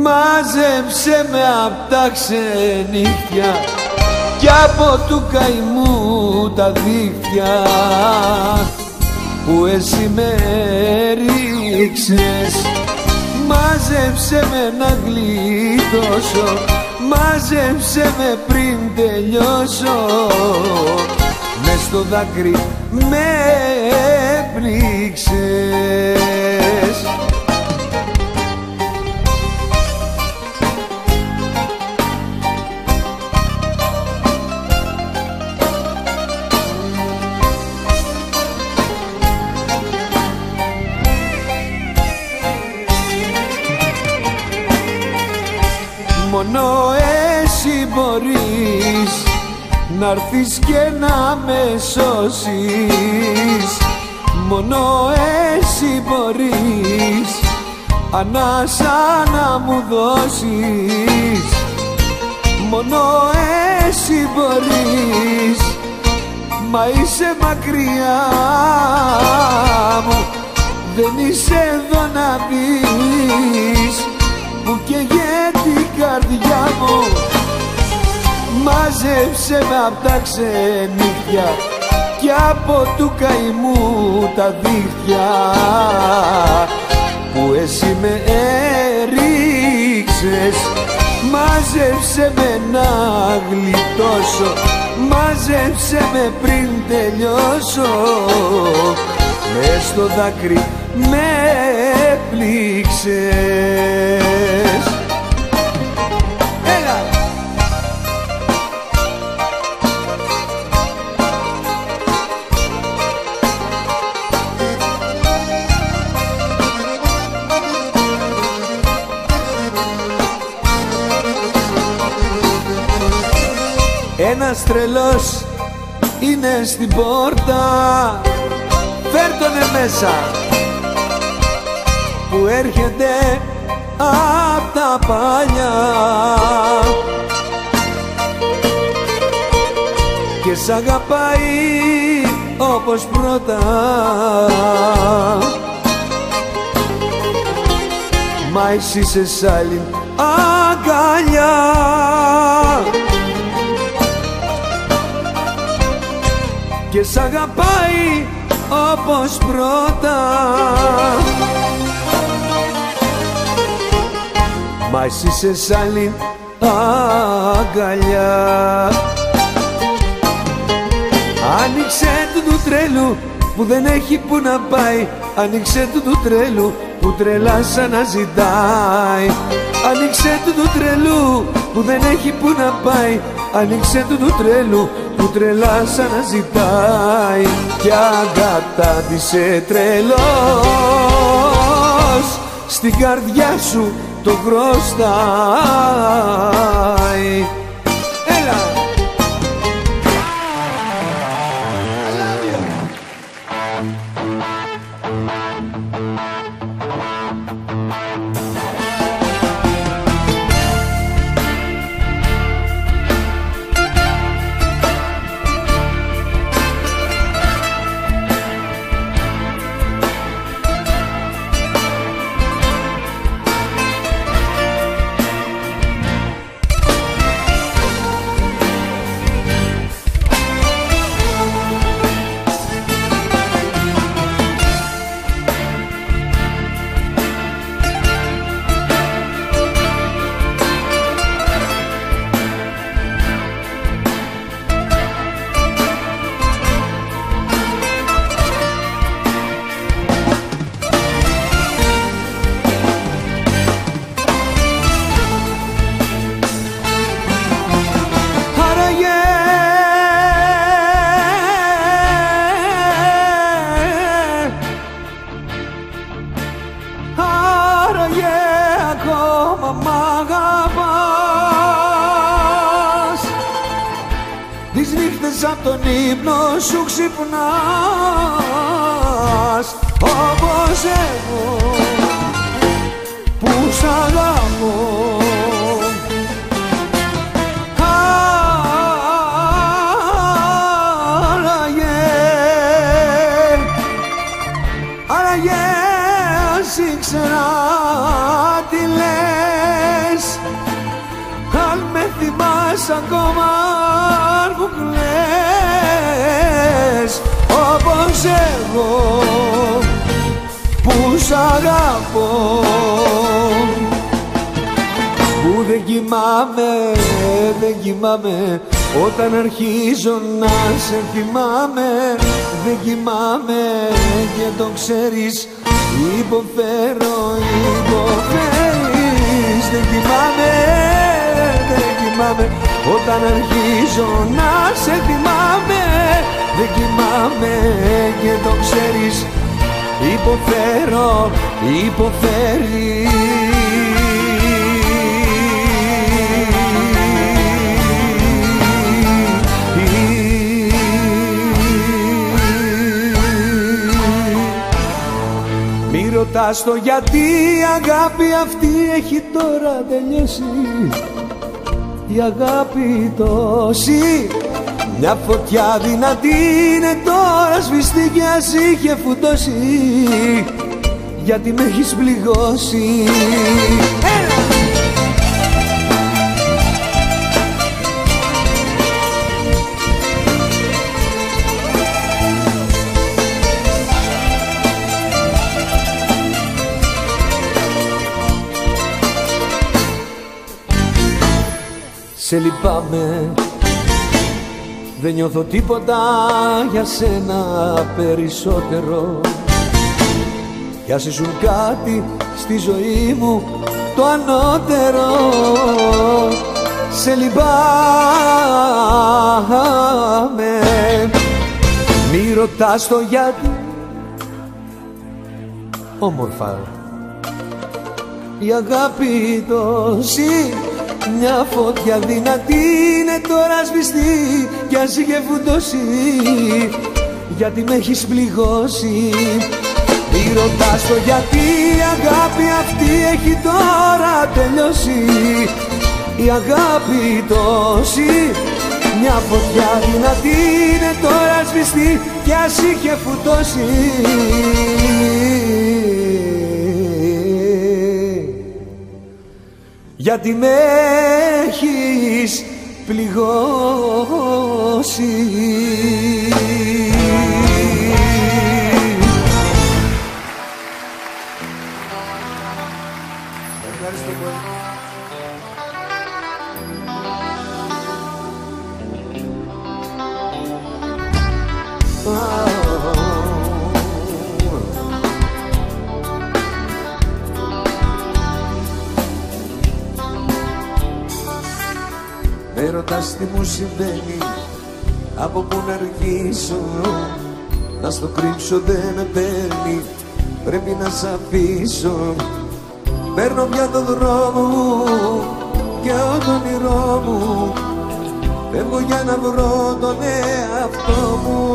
Μάζεψε με απ' τα ξενύχια κι από του καημού τα δίχτυα που εσύ με ρίξες. Μάζεψε με να γλιτώσω, μάζεψε με πριν τελειώσω. Μες στο δάκρυ με πνίξες. Μόνο εσύ μπορείς να'ρθεις και να με σώσεις. Μόνο εσύ μπορείς ανάσα να μου δώσεις. Μόνο εσύ μπορείς, μα είσαι μακριά μου. Δεν είσαι εδώ να δεις που καίγεται την καρδιά μου. Μάζεψε με απ' τα ξενύχια κι από του καημού τα δίχτυα που εσύ με έριξες. Μάζεψε με να γλιτώσω, μάζεψε με πριν τελειώσω. Μες στο δάκρυ με πλήξες. Έλα! Ένας τρελός είναι στην πόρτα, φέρ' τονε μέσα, που έρχεται απ' τα παλιά και σ' αγαπάει όπως πρώτα. Μα εσύ είσαι σ' άλλη αγκαλιά και σ' αγαπάει όπως πρώτα. Μα εσύ είσαι σ' άλλη αγκαλιά. Άνοιξε του τρέλου που δεν έχει που να πάει. Άνοιξε του τρέλου που τρελά σαν να ζητάει. Άνοιξε του τρελού που δεν έχει που να πάει. Άνοιξε του τρέλου που τρελά σαν να ζητάει. Κι αγκατάντησε τρελός στην καρδιά σου το χρωστάει. Έλα! Τις νύχτες απ' τον ύπνο σου ξυπνάς όπως εγώ που σ' αγαπώ. Άραγε ας ήξερα τι λες. ακόμα αν μου κλαις, όπως εγώ που σ' αγαπώ, που δεν κοιμάμαι όταν αρχίζω να σε θυμάμαι, δεν κοιμάμαι και το ξέρεις, υποφέρεις, δεν κοιμάμαι όταν αρχίζω να σε θυμάμαι, δεν κοιμάμαι και το ξέρεις, υποφέρεις. Μη ρωτάς το γιατί, η αγάπη αυτή έχει τώρα τελειώσει. Η αγάπη τόση, μια φωτιά δυνατή είναι τώρα σβηστή κι ας είχε φουντώσει, γιατί με έχεις πληγώσει. Σε λυπάμαι, δεν νιώθω τίποτα για σένα περισσότερο, κι ας ήσουν κάτι στη ζωή μου το ανώτερο. Σε λυπάμαι, μη ρωτάς το γιατί, όμορφα η αγάπη τόση, μια φωτιά δυνατή είναι τώρα σβηστή κι ας είχε φουντώσει, γιατί με έχεις πληγώσει. Μη ρωτάς το γιατί, η αγάπη αυτή έχει τώρα τελειώσει. Η αγάπη τόση, μια φωτιά δυνατή είναι τώρα σβηστή κι ας είχε φουντώσει, γιατί με έχεις πληγώσει. Ευχαριστώ πολύ. Με ρωτάς τι μου συμβαίνει, από πού να αρχίσω, να στο κρύψω δεν με παίρνει, πρέπει να σ' αφήσω. Παίρνω πια τον δρόμο μου και το όνειρό μου, φεύγω για να βρω τον εαυτό μου.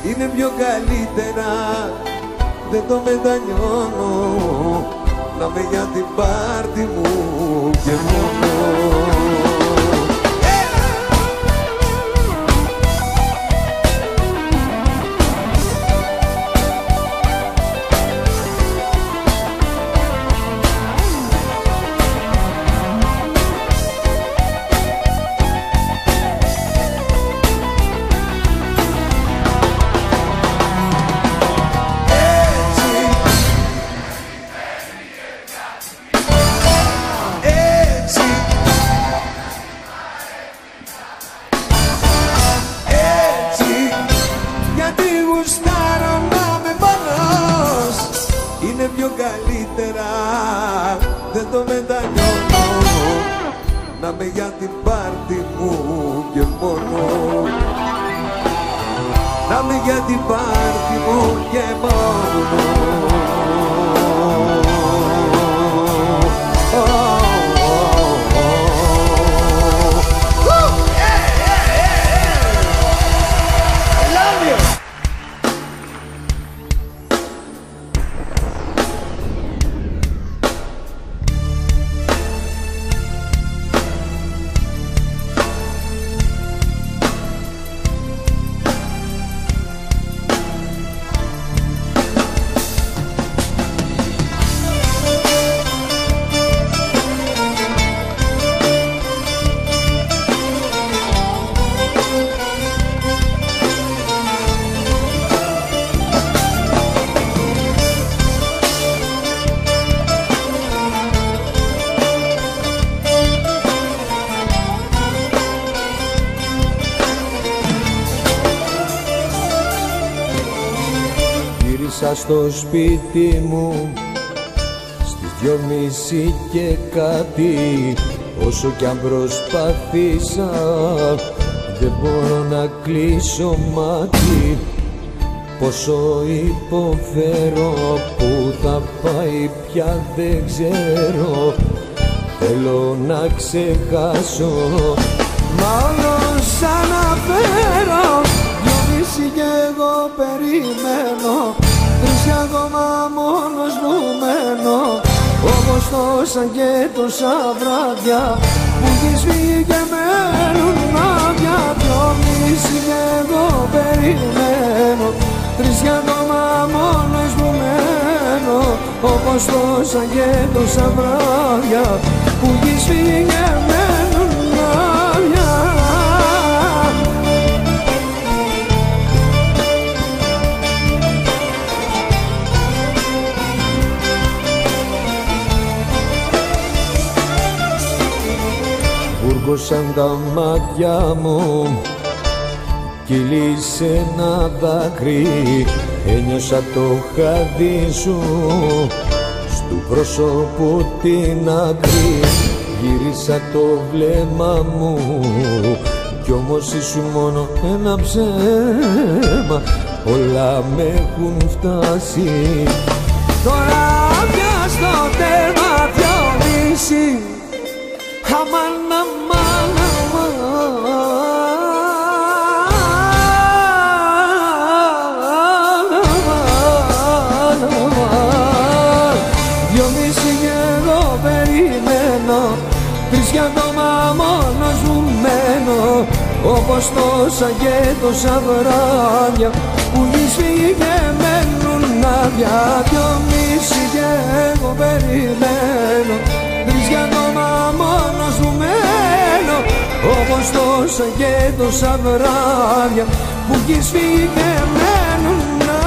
Είναι πιο καλύτερα, δεν το μετανιώνω, να με για την πάρτι μου και μόνο. Είναι πιο καλύτερα, δεν το μετανιώνω, να με για την πάρτι μου και μόνο. Να με για την πάρτι μου και μόνο. μέσα στο σπίτι μου στις 2:30 και κάτι. Όσο κι αν προσπαθήσα δεν μπορώ να κλείσω μάτι. Πόσο υποφέρω, που θα πάει πια δεν ξέρω. Θέλω να ξεχάσω, μα όλος αναφέρω. 2:30 κι εγώ περιμένω, 3 ακόμα μόνος μου μένω. Όπως τόσα και τόσα βράδια που έχεις φύγει και μένουν άδεια. 2:30 κι εγώ περιμένω, 3 ακόμα μόνος μου μένω. Όπως τόσα και τόσα βράδια που έχεις φύγει και μένουν άδεια. Βούργωσαν τα μάτια μου, κύλησε ένα δάκρυ. Ένιωσα το χάδι σου στου πρόσωπου την άκρη. Γύρισα το βλέμμα μου κι όμως ήσουν μόνο ένα ψέμα. Όλα με έχουν φτάσει, τώρα πια στο τέρμα 2:30. Αμάν, αμάν, αμάν. 2:30 κι εγώ περιμένω, 3 ακόμα μόνος μου μένω. Όπως τόσα και τόσα βράδια που έχεις φύγει και μένουν άδεια. 2:30 κι εγώ περιμένω, 3 ακόμα μόνος μου μένω. Όπως τόσα και τόσα βράδια που έχεις φύγει και μένουν άδεια.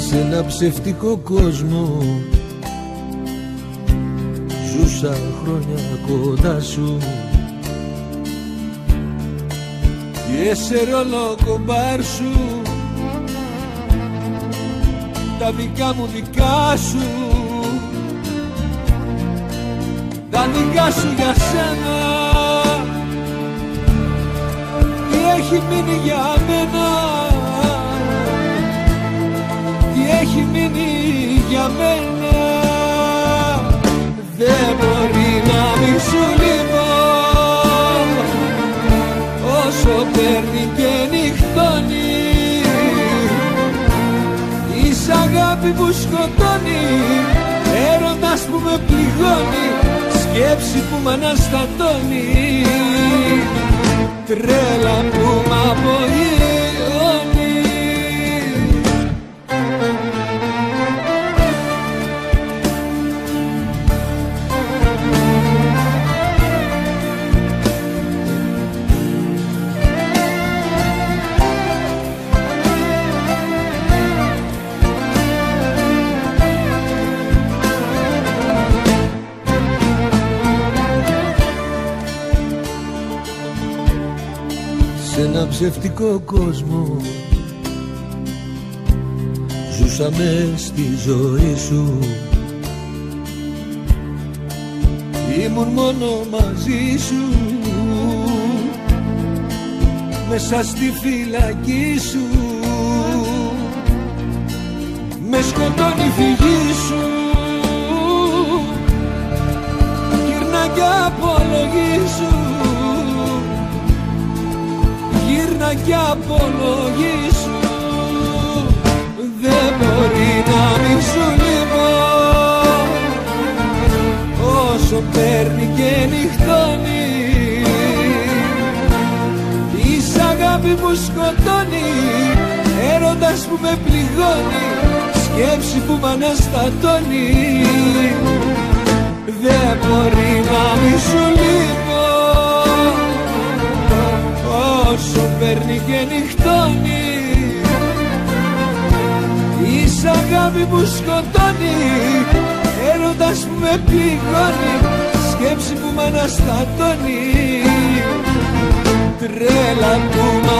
Σε ένα ψευτικό κόσμο ζούσα χρόνια κοντά σου και σε ρόλο κομπάρ σου, τα δικά μου δικά σου, τα δικά σου για σένα. Τι έχει μείνει για μένα, τι έχει μείνει για μένα. Δεν μπορεί να μην σου λείπω, όσο παίρνει και νυχτώνει. Είσαι αγάπη που σκοτώνει, έρωτας που με πληγώνει, σκέψη που μ' αναστατώνει, τρέλα που μ' απογειώνει. Σε ένα ψευτικό κόσμο ζούσαμε στη ζωή σου. Ήμουν μόνο μαζί σου, μέσα στη φυλακή σου. Με σκοτώνει η φυγή σου, γύρνα κι απολογήσου, γύρνα κι απολογήσου. Δεν μπορεί να μην σου λείπω, σκοτώνει, έρωτας που με πληγώνει, σκέψη που μ' αναστατώνει. Δεν μπορεί να μη σου λείπω όσο παίρνει και νυχτώνει. Είσαι αγάπη που σκοτώνει, έρωτας που με πληγώνει, σκέψη που μ' αναστατώνει. Τρέλα που μ'